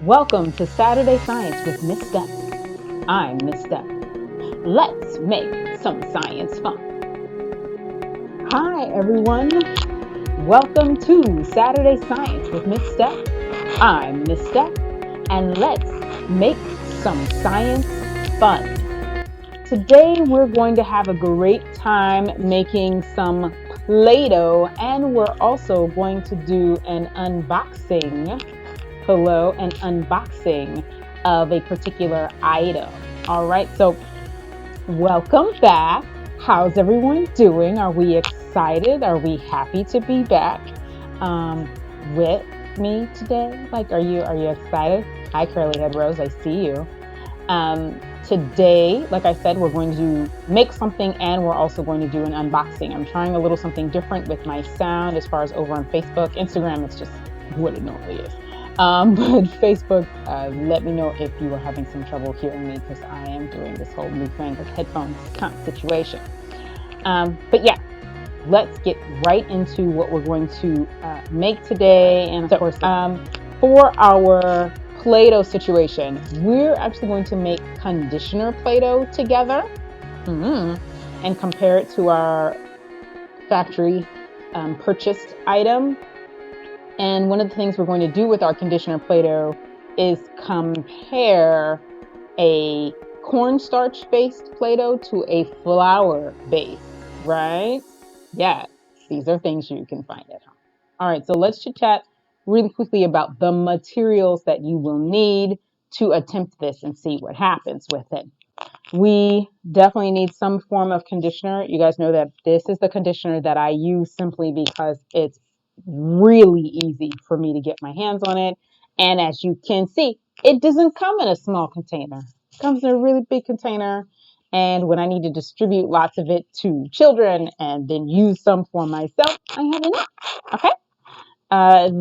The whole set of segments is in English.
Welcome to Saturday Science with Miss Steph. I'm Miss Steph. Let's make some science fun. Hi, everyone. Welcome to Saturday Science with Miss Steph. I'm Miss Steph, and let's make some science fun. Today, we're going to have a great time making some Play-Doh, and we're also going to do an unboxing an unboxing of a particular item. All right, so welcome back. How's everyone doing? Are we excited? Are we happy to be back with me today? Are you excited? Hi, Curly Head Rose. I see you. Today, like I said, we're going to make something and we're also going to do an unboxing. I'm trying a little something different with my sound as far as over on Facebook. Instagram, it's just what it normally is. But Facebook, let me know if you are having some trouble hearing me because I am doing this whole newfangled headphones kind of situation. But yeah, let's get right into what we're going to make today. And of course, for our Play-Doh situation, we're actually going to make conditioner Play-Doh together and compare it to our factory purchased item. And one of the things we're going to do with our conditioner Play-Doh is compare a cornstarch based Play-Doh to a flour based, right? Yeah, these are things you can find at home. All right, so let's chit chat really quickly about the materials that you will need to attempt this and see what happens with it. We definitely need some form of conditioner. You guys know that this is the conditioner that I use simply because it's really easy for me to get my hands on it. And as you can see, it doesn't come in a small container. It comes in a really big container. And when I need to distribute lots of it to children and then use some for myself, I have enough. Okay.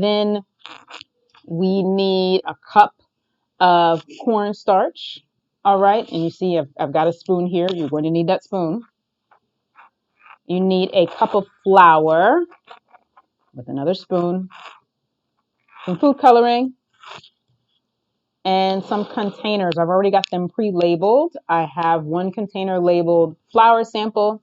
Then we need a cup of cornstarch. All right. And you see, I've got a spoon here. You're going to need that spoon. You need a cup of flour with another spoon, some food coloring, and some containers. I've already got them pre-labeled. I have one container labeled flour sample,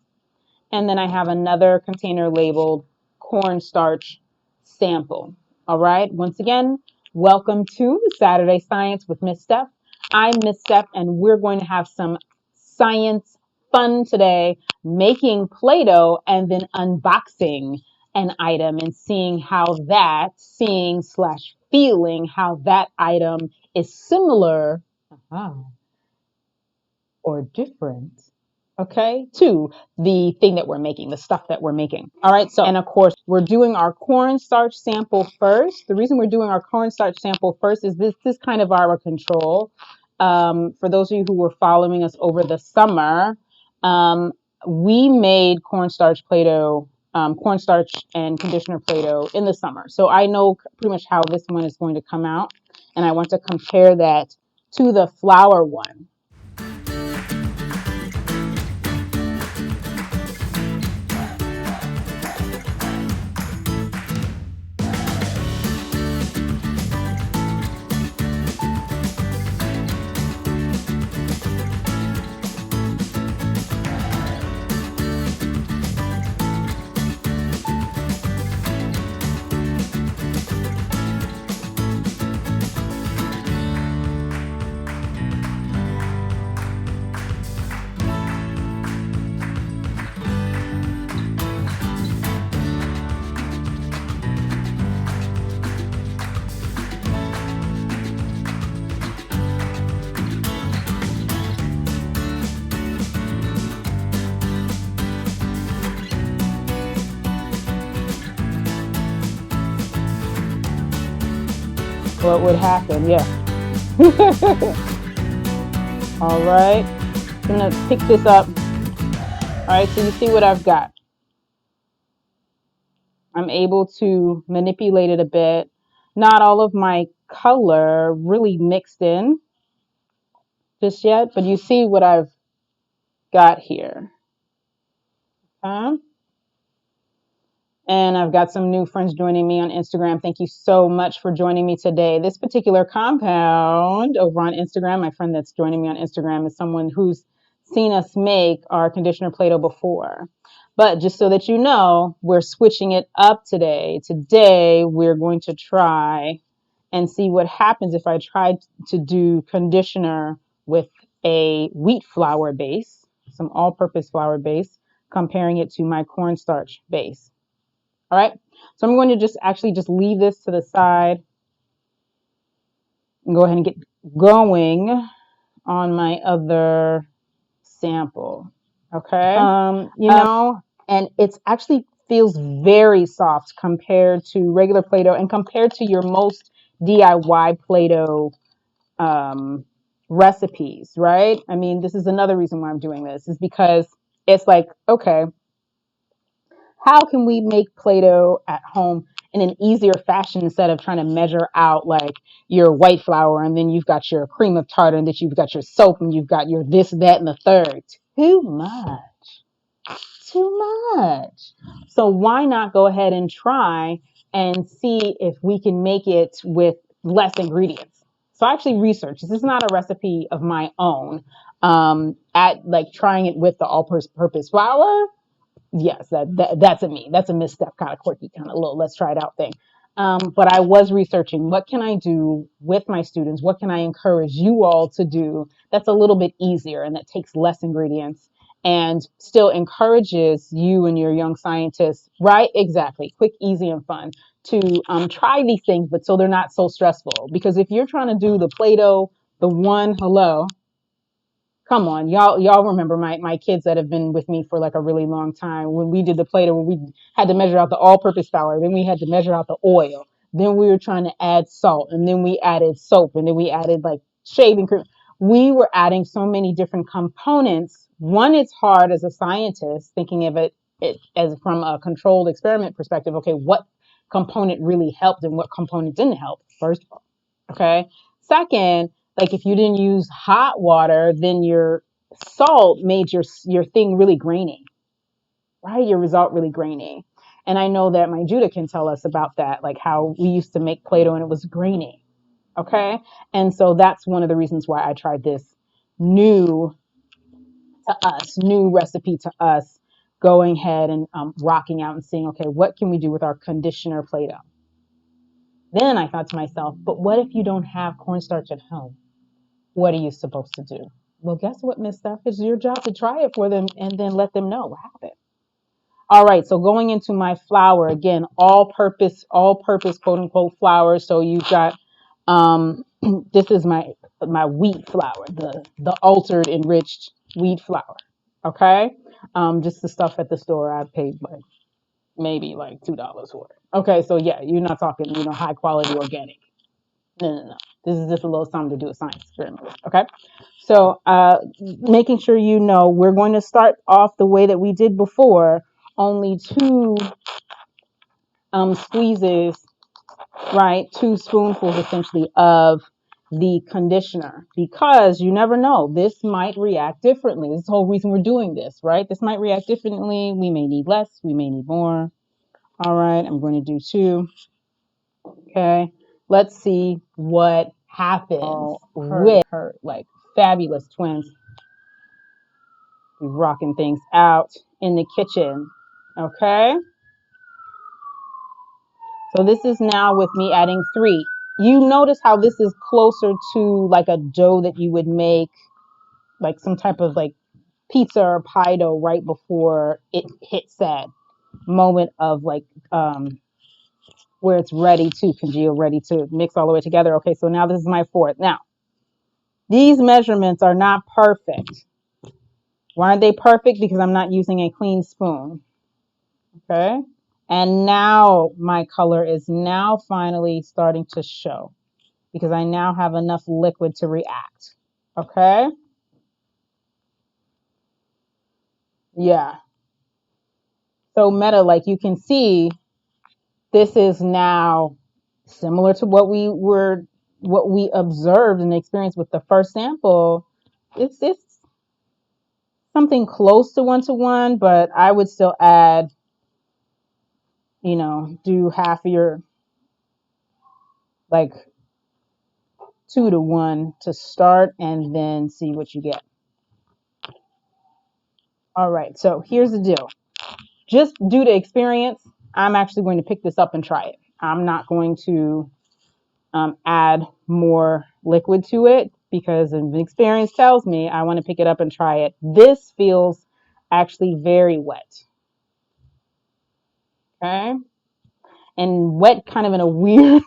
and then I have another container labeled cornstarch sample. All right. Once again, welcome to Saturday Science with Miss Steph. I'm Miss Steph, and we're going to have some science fun today, making Play-Doh and then unboxing an item and seeing slash feeling how that item is similar or different, okay, to the thing that we're making, the stuff that we're making. All right, so, and of course, we're doing our cornstarch sample first. The reason we're doing our cornstarch sample first is this is kind of our control. For those of you who were following us over the summer, we made cornstarch Play-Doh, cornstarch and conditioner Play-Doh in the summer. So I know pretty much how this one is going to come out, and I want to compare that to the flour one. What would happen? Yeah. All right. I'm going to pick this up. All right. So you see what I've got. I'm able to manipulate it a bit. Not all of my color really mixed in just yet, but you see what I've got here. And I've got some new friends joining me on Instagram. Thank you so much for joining me today. This particular compound over on Instagram, my friend that's joining me on Instagram is someone who's seen us make our conditioner Play-Doh before. But just so that you know, we're switching it up today. Today, we're going to try and see what happens if I try to do conditioner with a wheat flour base, some all-purpose flour base, comparing it to my cornstarch base. All right, so I'm going to just leave this to the side and go ahead and get going on my other sample. Okay, and it's actually feels very soft compared to regular Play-Doh and compared to your most DIY Play-Doh recipes, right? I mean, this is another reason why I'm doing this is because it's like, okay, how can we make Play-Doh at home in an easier fashion instead of trying to measure out like your white flour and then you've got your cream of tartar and then you've got your soap and you've got your this, that, and the third. Too much. Too much. So why not go ahead and try and see if we can make it with less ingredients? So I actually researched. This is not a recipe of my own. At like trying it with the all-purpose flour, yes, that's a me. That's a misstep, kind of quirky, kind of little let's try it out thing. But I was researching what can I do with my students? What can I encourage you all to do that's a little bit easier and that takes less ingredients and still encourages you and your young scientists, right? Exactly. Quick, easy, and fun to try these things, but so they're not so stressful. Because if you're trying to do the Play-Doh, the one, hello, come on, y'all remember my kids that have been with me for like a really long time when we did the Play-Doh, when we had to measure out the all-purpose flour, then we had to measure out the oil, then we were trying to add salt, and then we added soap, and then we added like shaving cream. We were adding so many different components. One, it's hard as a scientist thinking of it as from a controlled experiment perspective. Okay, what component really helped and what component didn't help? First of all, okay. Second, like if you didn't use hot water, then your salt made your thing really grainy, right? Your result really grainy. And I know that my Judah can tell us about that, like how we used to make Play-Doh and it was grainy. Okay. And so that's one of the reasons why I tried this new new recipe to us, going ahead and rocking out and seeing, okay, what can we do with our conditioner Play-Doh? Then I thought to myself, but what if you don't have cornstarch at home? What are you supposed to do? Well, guess what, Miss Steph? It's your job to try it for them and then let them know what happened. All right, so going into my flour again, all purpose, quote unquote flour. So you've got this is my wheat flour, the altered enriched wheat flour. Okay. Just the stuff at the store I paid like maybe like $2 for it. Okay, so yeah, you're not talking, high quality organic. No. This is just a little something to do a science experiment with. Okay. So making sure we're going to start off the way that we did before, only two squeezes, right? Two spoonfuls essentially of the conditioner, because you never know. This might react differently. This is the whole reason we're doing this, right? This might react differently. We may need less, we may need more. All right, I'm going to do two. Okay, let's see what happens with her like fabulous twins rocking things out in the kitchen. Okay, so this is now with me adding three. You notice how this is closer to like a dough that you would make, like some type of like pizza or pie dough right before it hits that moment of like where it's ready to congeal, ready to mix all the way together. Okay, so now this is my fourth. Now, these measurements are not perfect. Why aren't they perfect? Because I'm not using a clean spoon. Okay. And now my color is now finally starting to show because I now have enough liquid to react. Okay. Yeah. So meta, like you can see, this is now similar to what we observed and experienced with the first sample. It's something close to one, but I would still add do half of your, like 2 to 1 to start, and then see what you get. All right, so here's the deal. Just due to experience, I'm actually going to pick this up and try it. I'm not going to add more liquid to it because the experience tells me I want to pick it up and try it. This feels actually very wet. Okay. And wet kind of in a weird,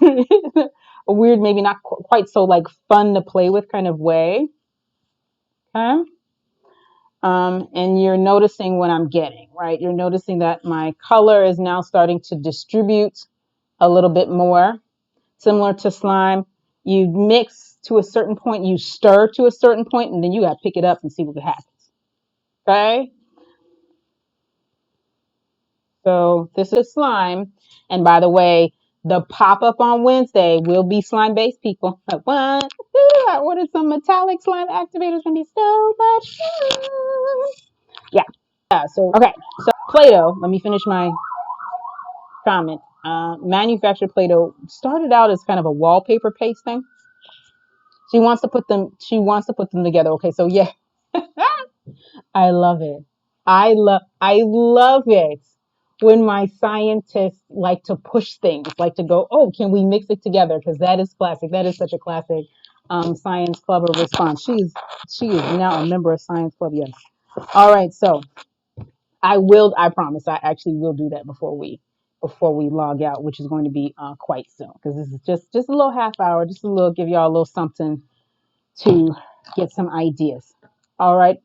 maybe not quite so like fun to play with kind of way. Okay. And you're noticing what I'm getting, right? You're noticing that my color is now starting to distribute a little bit more, similar to slime. You mix to a certain point, you stir to a certain point, and then you got to pick it up and see what happens. Okay. So this is slime. And by the way, the pop-up on Wednesday will be slime-based, people. Like, what? I ordered some metallic slime activators. Gonna be so much fun. Yeah. So okay. So Play-Doh. Let me finish my comment. Manufactured Play-Doh started out as kind of a wallpaper paste thing. She wants to put them. She wants to put them together. Okay. So yeah, I love it. I love it when my scientists like to push things, like to go, oh, can we mix it together? Because that is classic. That is such a classic science club response. She is now a member of Science Club. Yes. All right. So I promise, I actually will do that before we log out, which is going to be quite soon, because this is just a little half hour, just a little, give y'all a little something to get some ideas. All right.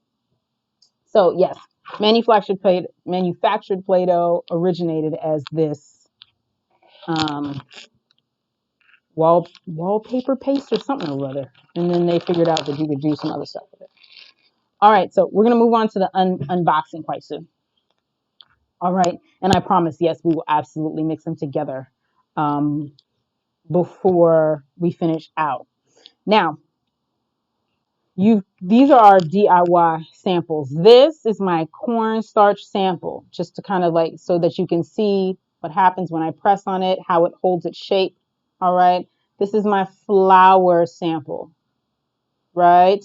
So yes, manufactured Play-Doh originated as this um, wallpaper paste or something or other, and then they figured out that you could do some other stuff with it. All right, so we're gonna move on to the unboxing quite soon. All right, and I promise, yes, we will absolutely mix them together before we finish out. Now, these are our DIY samples. This is my cornstarch sample, just to kind of like, so that you can see what happens when I press on it, how it holds its shape. All right. This is my flour sample, right?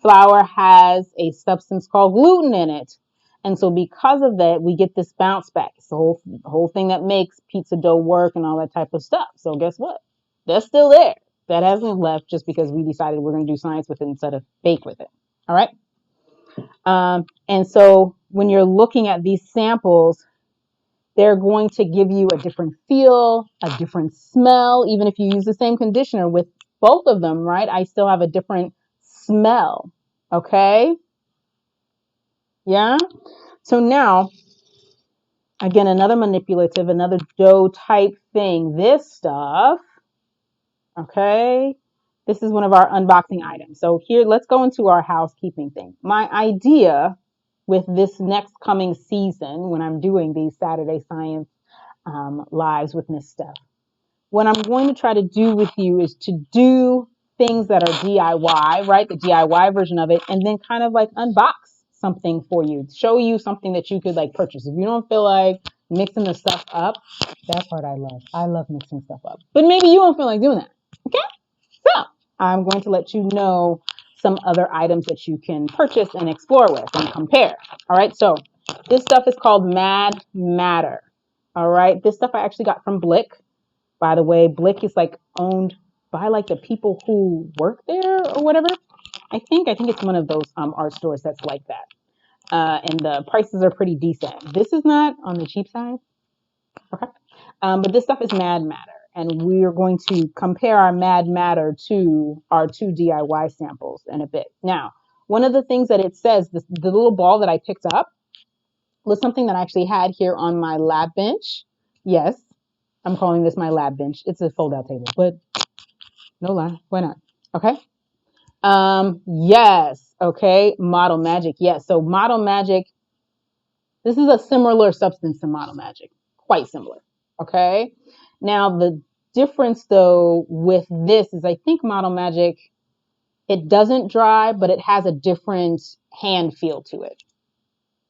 Flour has a substance called gluten in it. And so because of that, we get this bounce back. It's the whole thing that makes pizza dough work and all that type of stuff. So guess what? They're still there. That hasn't left just because we decided we're going to do science with it instead of bake with it. All right. And so when you're looking at these samples, they're going to give you a different feel, a different smell. Even if you use the same conditioner with both of them, right? I still have a different smell. Okay. Yeah. So now, again, another manipulative, another dough type thing. This stuff, okay, this is one of our unboxing items. So here, let's go into our housekeeping thing. My idea with this next coming season, when I'm doing these Saturday Science lives with Miss Steph, what I'm going to try to do with you is to do things that are DIY, right? The DIY version of it, and then kind of like unbox something for you, show you something that you could like purchase. If you don't feel like mixing the stuff up, that part I love. I love mixing stuff up. But maybe you don't feel like doing that. Okay? So I'm going to let you know some other items that you can purchase and explore with and compare. All right. So this stuff is called Mad Matter. All right. This stuff I actually got from Blick. By the way, Blick is like owned by like the people who work there or whatever. I think it's one of those art stores that's like that. And the prices are pretty decent. This is not on the cheap side. Okay. But this stuff is Mad Matter. And we are going to compare our Mad Matter to our 2 DIY samples in a bit. Now, one of the things that it says, the little ball that I picked up was something that I actually had here on my lab bench. Yes, I'm calling this my lab bench. It's a fold-out table, but no lie, why not? Okay. Yes. Okay. Model Magic. Yes. So Model Magic, this is a similar substance to Model Magic, quite similar. Okay. Now the difference though with this is I think Model Magic, it doesn't dry, but it has a different hand feel to it.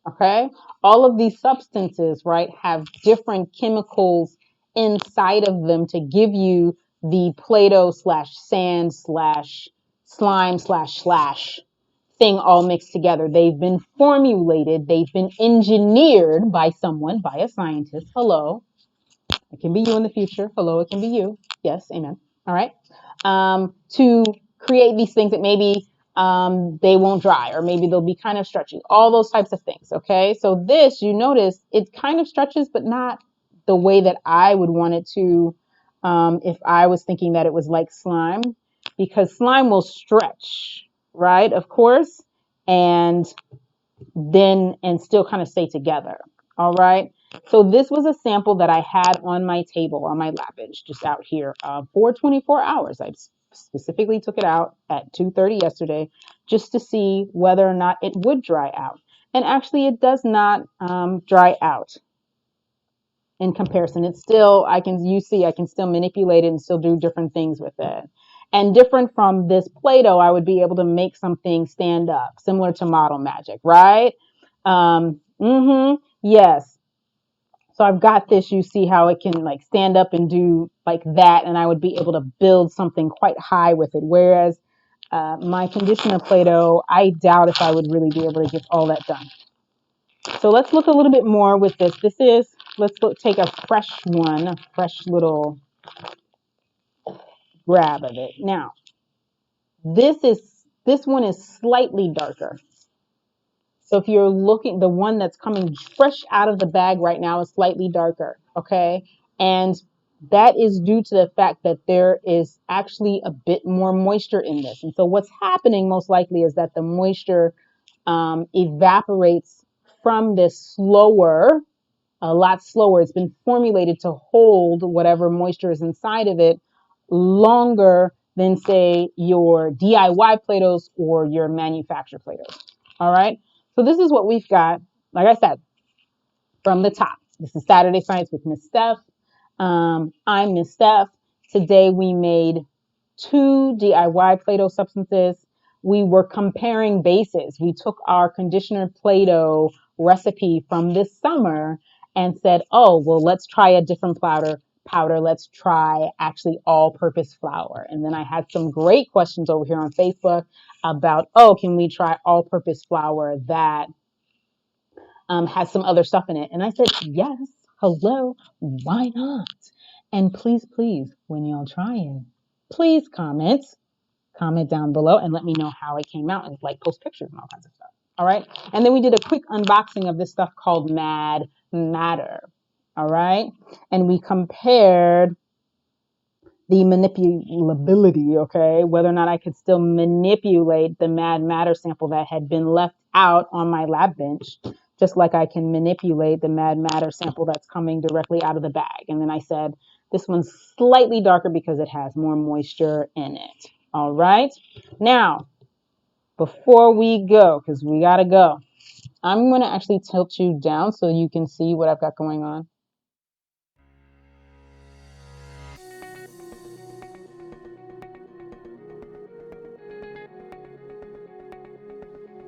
Okay. All of these substances, right, have different chemicals inside of them to give you the Play-Doh slash sand slash slime slash thing all mixed together. They've been formulated, they've been engineered by someone, by a scientist. Hello. It can be you in the future. Hello, it can be you. Yes, amen. All right. To create these things that maybe they won't dry, or maybe they'll be kind of stretchy, all those types of things. Okay. So this, you notice it kind of stretches, but not the way that I would want it to if I was thinking that it was like slime, because slime will stretch, right? Of course. And then and still kind of stay together. All right. So this was a sample that I had on my table, on my lab bench, just out here for 24 hours. I specifically took it out at 2:30 yesterday just to see whether or not it would dry out. And actually, it does not dry out in comparison. It's still, I can still manipulate it and still do different things with it. And different from this Play-Doh, I would be able to make something stand up, similar to Model Magic, right? Yes. So I've got this, you see how it can like stand up and do like that, and I would be able to build something quite high with it. Whereas my conditioner Play-Doh, I doubt if I would really be able to get all that done. So let's look a little bit more with this. Let's take a fresh one, a fresh little grab of it. Now, this one is slightly darker. So if you're looking, the one that's coming fresh out of the bag right now is slightly darker, okay? And that is due to the fact that there is actually a bit more moisture in this. And so what's happening most likely is that the moisture evaporates from this slower, a lot slower. It's been formulated to hold whatever moisture is inside of it longer than, say, your DIY Play-Dohs or your manufacturer Play-Dohs. All right. So this is what we've got. Like I said, from the top. This is Saturday Science with Miss Steph. I'm Miss Steph. Today we made 2 DIY Play-Doh substances. We were comparing bases. We took our conditioner Play-Doh recipe from this summer and said, oh, well, let's try a different powder. Let's try actually all-purpose flour. And then I had some great questions over here on Facebook about, oh, can we try all-purpose flour that has some other stuff in it? And I said, yes, hello, why not? And please, when y'all trying, please comment down below and let me know how it came out, and like post pictures and all kinds of stuff. All right. And then we did a quick unboxing of this stuff called Mad Matter. All right. And we compared the manipulability, okay, whether or not I could still manipulate the Mad Matter sample that had been left out on my lab bench, just like I can manipulate the Mad Matter sample that's coming directly out of the bag. And then I said, this one's slightly darker because it has more moisture in it. All right. Now, before we go, because we got to go, I'm going to actually tilt you down so you can see what I've got going on.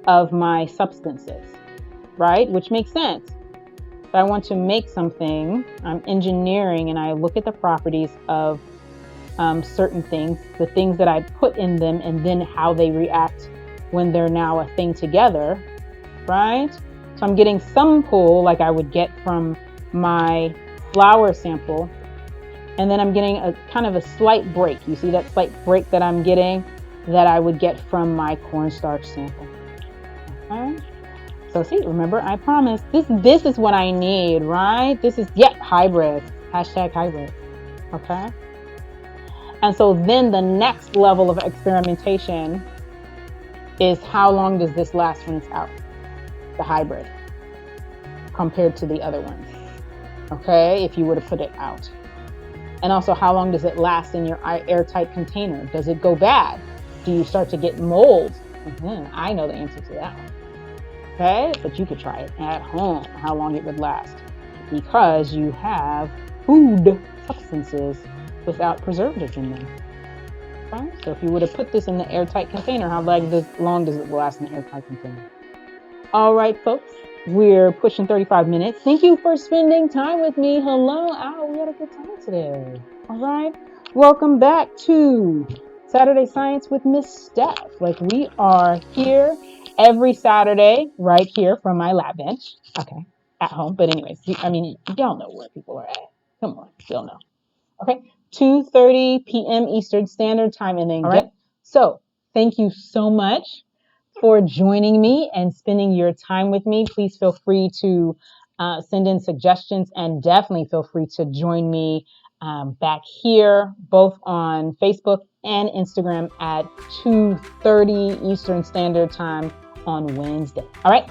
Of my substances, right? Which makes sense. If I want to make something, I'm engineering and I look at the properties of certain things, the things that I put in them, and then how they react when they're now a thing together, right? So I'm getting some pull like I would get from my flour sample, and then I'm getting a kind of a slight break. You see that slight break that I'm getting that I would get from my cornstarch sample. Okay. So see, remember, I promised this is what I need, right? This is, hybrid, #hybrid. Okay. And so then the next level of experimentation is, how long does this last when it's out? The hybrid compared to the other ones. Okay. If you were to put it out. And also, how long does it last in your airtight container? Does it go bad? Do you start to get mold? I know the answer to that one. Okay, but you could try it at home, how long it would last, because you have food substances without preservatives in them. Okay, so if you were to put this in the airtight container, how long does it last in the airtight container? All right, folks, We're pushing 35 minutes. Thank you for spending time with me. Hello, Al. We had a good time today. All right. Welcome back to Saturday Science with Miss Steph. Like, we are here every Saturday, right here from my lab bench. Okay. At home. But anyways, I mean, y'all know where people are at. Come on. Still know. Okay. 2:30 p.m. Eastern Standard Time. And then, all right. So thank you so much for joining me and spending your time with me. Please feel free to send in suggestions, and definitely feel free to join me back here, both on Facebook and Instagram at 2:30 Eastern Standard Time on Wednesday. All right.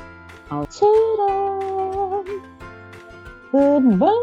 Ta-da! Goodbye.